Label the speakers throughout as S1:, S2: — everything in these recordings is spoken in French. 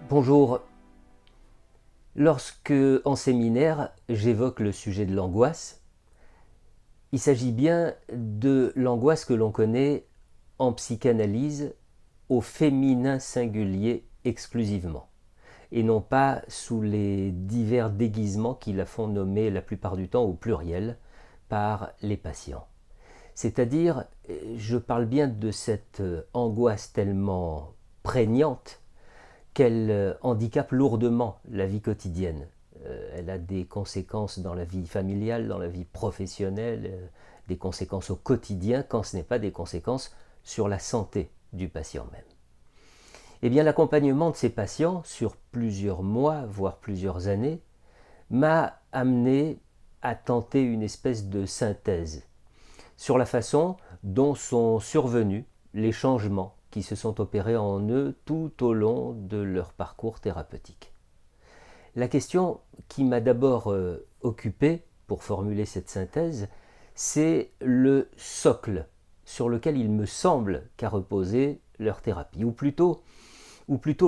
S1: Bonjour. Lorsque, en séminaire, j'évoque le sujet de l'angoisse, il s'agit bien de l'angoisse que l'on connaît en psychanalyse au féminin singulier exclusivement, et non pas sous les divers déguisements qui la font nommer la plupart du temps au pluriel par les patients. C'est-à-dire, je parle bien de cette angoisse tellement prégnante qu'elle handicape lourdement la vie quotidienne. Elle a des conséquences dans la vie familiale, dans la vie professionnelle, des conséquences au quotidien, quand ce n'est pas des conséquences sur la santé du patient même. Eh bien, l'accompagnement de ces patients sur plusieurs mois, voire plusieurs années, m'a amené à tenter une espèce de synthèse sur la façon dont sont survenus les changements qui se sont opérés en eux tout au long de leur parcours thérapeutique. La question qui m'a d'abord occupé pour formuler cette synthèse, c'est le socle sur lequel il me semble qu'a reposé leur thérapie, ou plutôt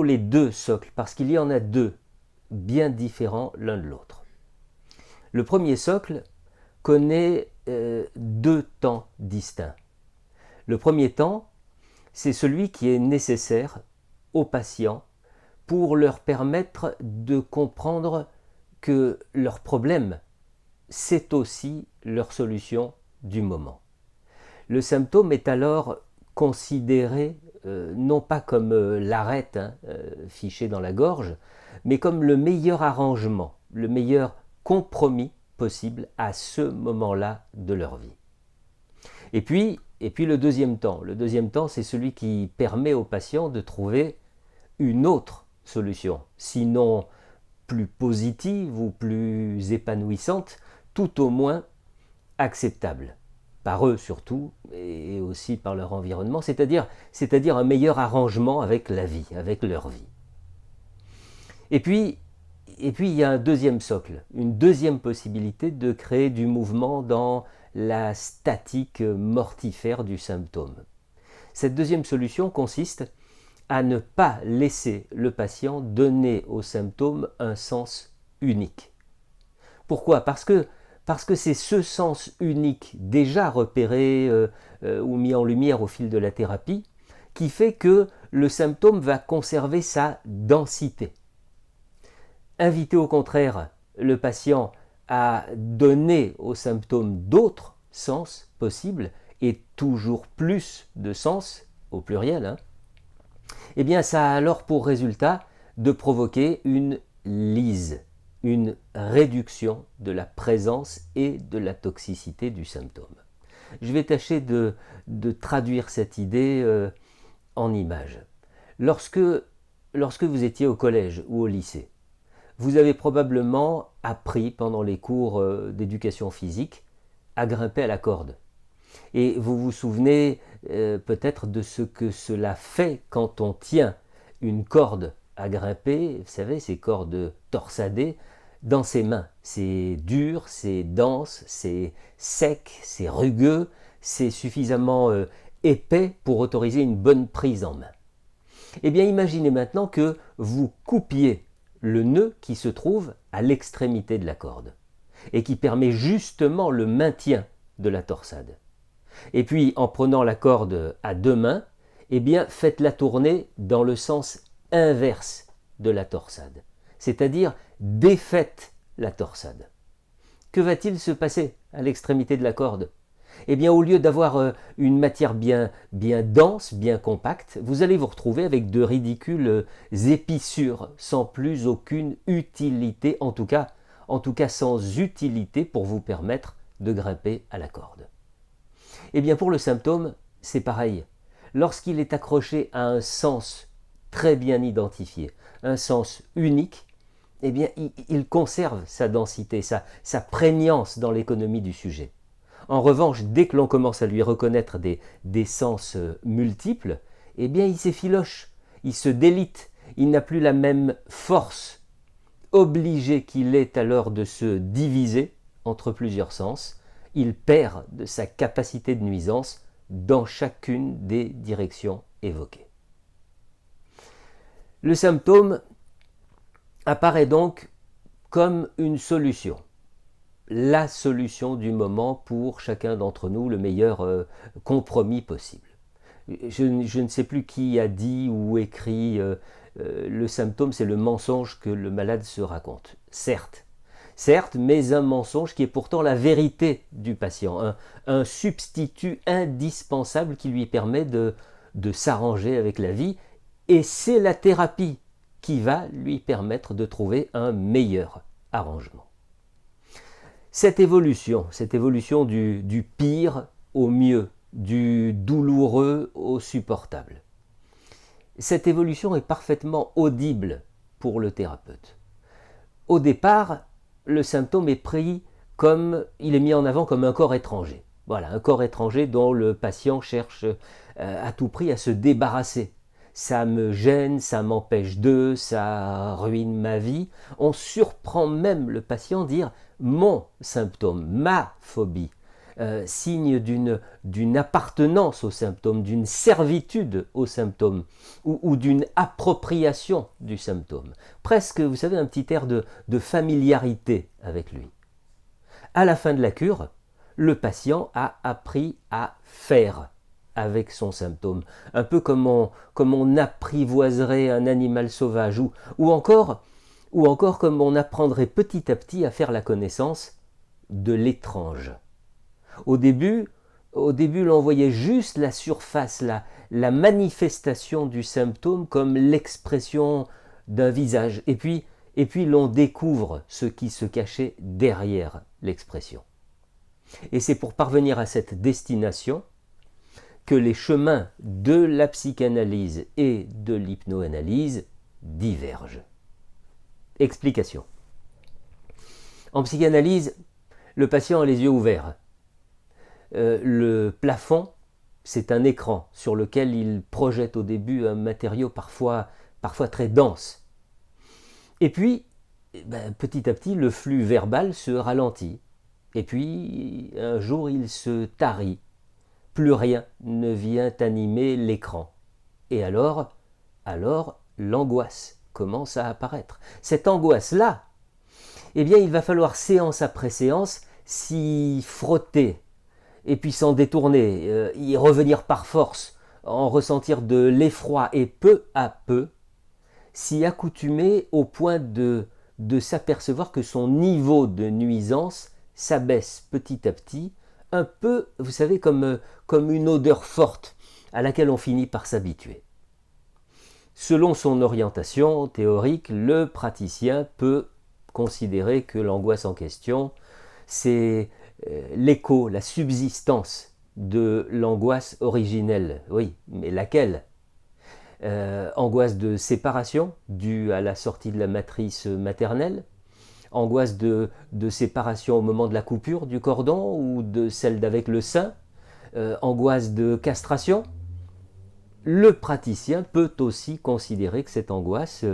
S1: les deux socles, parce qu'il y en a deux, bien différents l'un de l'autre. Le premier socle connaît deux temps distincts. Le premier temps, c'est celui qui est nécessaire aux patients pour leur permettre de comprendre que leur problème, c'est aussi leur solution du moment. Le symptôme est alors considéré non pas comme l'arête fichée dans la gorge, mais comme le meilleur arrangement, le meilleur compromis possible à ce moment-là de leur vie. Et puis le deuxième temps, c'est celui qui permet aux patients de trouver une autre solution, sinon plus positive ou plus épanouissante, tout au moins acceptable, par eux surtout, et aussi par leur environnement, c'est-à-dire un meilleur arrangement avec la vie, avec leur vie. Et puis il y a un deuxième socle, une deuxième possibilité de créer du mouvement dans la statique mortifère du symptôme. Cette deuxième solution consiste à ne pas laisser le patient donner au symptôme un sens unique. Pourquoi ? Parce que c'est ce sens unique déjà repéré ou mis en lumière au fil de la thérapie qui fait que le symptôme va conserver sa densité. Inviter au contraire le patient à donner au symptôme d'autres sens possibles et toujours plus de sens, au pluriel, eh bien ça a alors pour résultat de provoquer une lyse, une réduction de la présence et de la toxicité du symptôme. Je vais tâcher de traduire cette idée en images. Lorsque vous étiez au collège ou au lycée, vous avez probablement appris pendant les cours d'éducation physique à grimper à la corde. Et vous vous souvenez peut-être de ce que cela fait quand on tient une corde à grimper, vous savez, ces cordes torsadées, dans ses mains. C'est dur, c'est dense, c'est sec, c'est rugueux, c'est suffisamment épais pour autoriser une bonne prise en main. Eh bien, imaginez maintenant que vous coupiez le nœud qui se trouve à l'extrémité de la corde et qui permet justement le maintien de la torsade. Et puis, en prenant la corde à deux mains, eh bien, faites-la tourner dans le sens inverse de la torsade, c'est-à-dire défaites la torsade. Que va-t-il se passer à l'extrémité de la corde ? Eh bien, au lieu d'avoir une matière bien dense, bien compacte, vous allez vous retrouver avec de ridicules épissures sans plus aucune utilité, en tout cas sans utilité pour vous permettre de grimper à la corde. Eh bien, pour le symptôme, c'est pareil. Lorsqu'il est accroché à un sens très bien identifié, un sens unique, eh bien, il conserve sa densité, sa prégnance dans l'économie du sujet. En revanche, dès que l'on commence à lui reconnaître des sens multiples, eh bien, il s'effiloche, il se délite, il n'a plus la même force, obligé qu'il est alors de se diviser entre plusieurs sens, il perd de sa capacité de nuisance dans chacune des directions évoquées. Le symptôme, apparaît donc comme une solution, la solution du moment pour chacun d'entre nous, le meilleur compromis possible. Je ne sais plus qui a dit ou écrit le symptôme, c'est le mensonge que le malade se raconte. Certes, mais un mensonge qui est pourtant la vérité du patient, un substitut indispensable qui lui permet de s'arranger avec la vie, et c'est la thérapie qui va lui permettre de trouver un meilleur arrangement. Cette évolution du pire au mieux, du douloureux au supportable, cette évolution est parfaitement audible pour le thérapeute. Au départ, le symptôme est pris comme, il est mis en avant comme un corps étranger. Voilà, un corps étranger dont le patient cherche à tout prix à se débarrasser. Ça me gêne, ça m'empêche de, ça ruine ma vie. On surprend même le patient dire mon symptôme, ma phobie, signe d'une appartenance au symptôme, d'une servitude au symptôme ou d'une appropriation du symptôme. Presque, vous savez, un petit air de familiarité avec lui. À la fin de la cure, le patient a appris à faire avec son symptôme, un peu comme on apprivoiserait un animal sauvage, ou encore comme on apprendrait petit à petit à faire la connaissance de l'étrange. Au début, l'on voyait juste la surface, la manifestation du symptôme comme l'expression d'un visage, et puis l'on découvre ce qui se cachait derrière l'expression. Et c'est pour parvenir à cette destination que les chemins de la psychanalyse et de l'hypnoanalyse divergent. Explication. En psychanalyse, le patient a les yeux ouverts. Le plafond, c'est un écran sur lequel il projette au début un matériau parfois très dense. Et puis, petit à petit, le flux verbal se ralentit. Et puis, un jour, il se tarit. Plus rien ne vient animer l'écran. Et alors, l'angoisse commence à apparaître. Cette angoisse-là, eh bien, il va falloir séance après séance s'y frotter, et puis s'en détourner, y revenir par force, en ressentir de l'effroi, et peu à peu, s'y accoutumer au point de s'apercevoir que son niveau de nuisance s'abaisse petit à petit, un peu, vous savez, comme une odeur forte à laquelle on finit par s'habituer. Selon son orientation théorique, le praticien peut considérer que l'angoisse en question, c'est l'écho, la subsistance de l'angoisse originelle. Oui, mais laquelle ? Angoisse de séparation due à la sortie de la matrice maternelle, angoisse de séparation au moment de la coupure du cordon ou de celle d'avec le sein, angoisse de castration. Le praticien peut aussi considérer que cette angoisse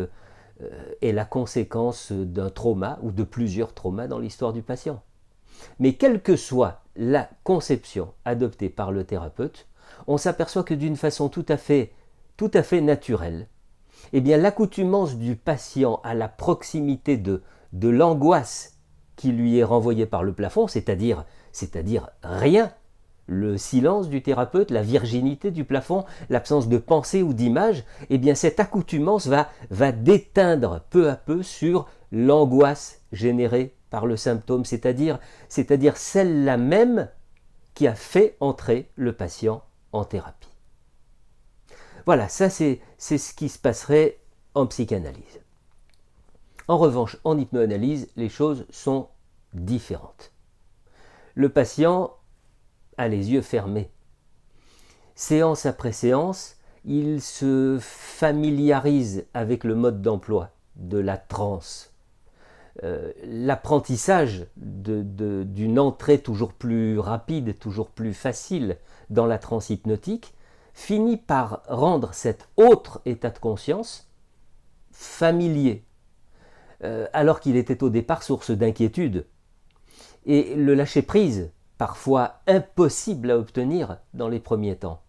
S1: est la conséquence d'un trauma ou de plusieurs traumas dans l'histoire du patient. Mais quelle que soit la conception adoptée par le thérapeute, on s'aperçoit que d'une façon tout à fait naturelle, eh bien, l'accoutumance du patient à la proximité de l'angoisse qui lui est renvoyée par le plafond, c'est-à-dire rien, le silence du thérapeute, la virginité du plafond, l'absence de pensée ou d'image, eh bien cette accoutumance va déteindre peu à peu sur l'angoisse générée par le symptôme, c'est-à-dire celle-là même qui a fait entrer le patient en thérapie. Voilà, ça c'est ce qui se passerait en psychanalyse. En revanche, en hypnoanalyse, les choses sont différentes. Le patient a les yeux fermés. Séance après séance, il se familiarise avec le mode d'emploi de la transe. L'apprentissage d'une entrée toujours plus rapide, toujours plus facile dans la transe hypnotique finit par rendre cet autre état de conscience familier, alors qu'il était au départ source d'inquiétude. Et le lâcher-prise, parfois impossible à obtenir dans les premiers temps,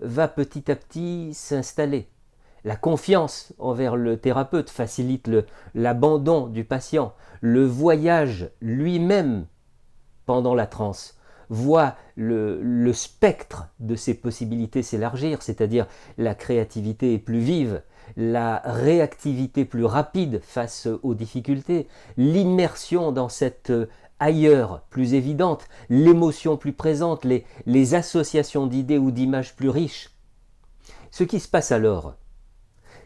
S1: va petit à petit s'installer. La confiance envers le thérapeute facilite l'abandon du patient. Le voyage lui-même pendant la transe voit le spectre de ses possibilités s'élargir, c'est-à-dire la créativité est plus vive, la réactivité plus rapide face aux difficultés, l'immersion dans cette ailleurs plus évidente, l'émotion plus présente, les associations d'idées ou d'images plus riches. Ce qui se passe alors,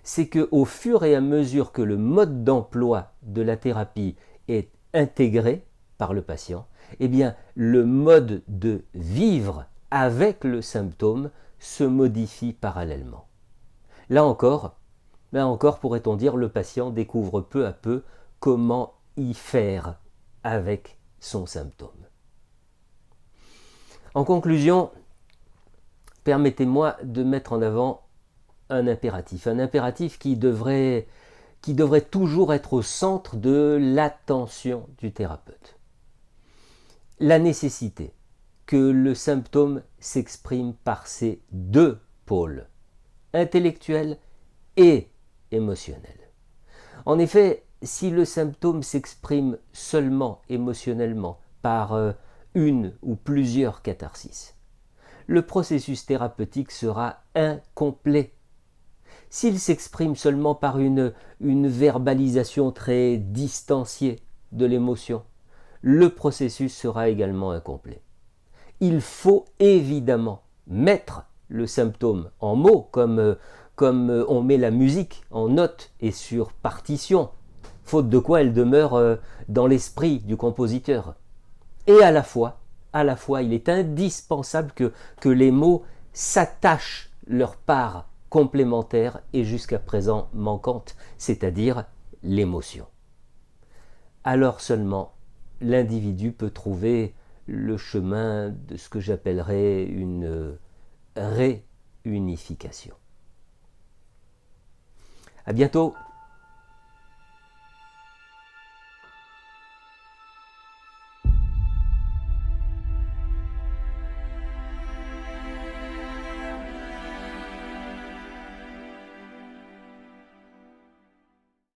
S1: c'est qu'au fur et à mesure que le mode d'emploi de la thérapie est intégré par le patient, eh bien, le mode de vivre avec le symptôme se modifie parallèlement. Là encore, pourrait-on dire, le patient découvre peu à peu comment y faire avec son symptôme. En conclusion, permettez-moi de mettre en avant un impératif qui devrait toujours être au centre de l'attention du thérapeute. La nécessité que le symptôme s'exprime par ces deux pôles, intellectuel et émotionnel. En effet, si le symptôme s'exprime seulement émotionnellement par une ou plusieurs catharsis, le processus thérapeutique sera incomplet. S'il s'exprime seulement par une verbalisation très distanciée de l'émotion, le processus sera également incomplet. Il faut évidemment mettre le symptôme en mots, comme on met la musique en notes et sur partition, faute de quoi elle demeure dans l'esprit du compositeur. Et à la fois, il est indispensable que les mots s'attachent leur part complémentaire et jusqu'à présent manquante, c'est-à-dire l'émotion. Alors seulement, l'individu peut trouver le chemin de ce que j'appellerais une réunification. À bientôt.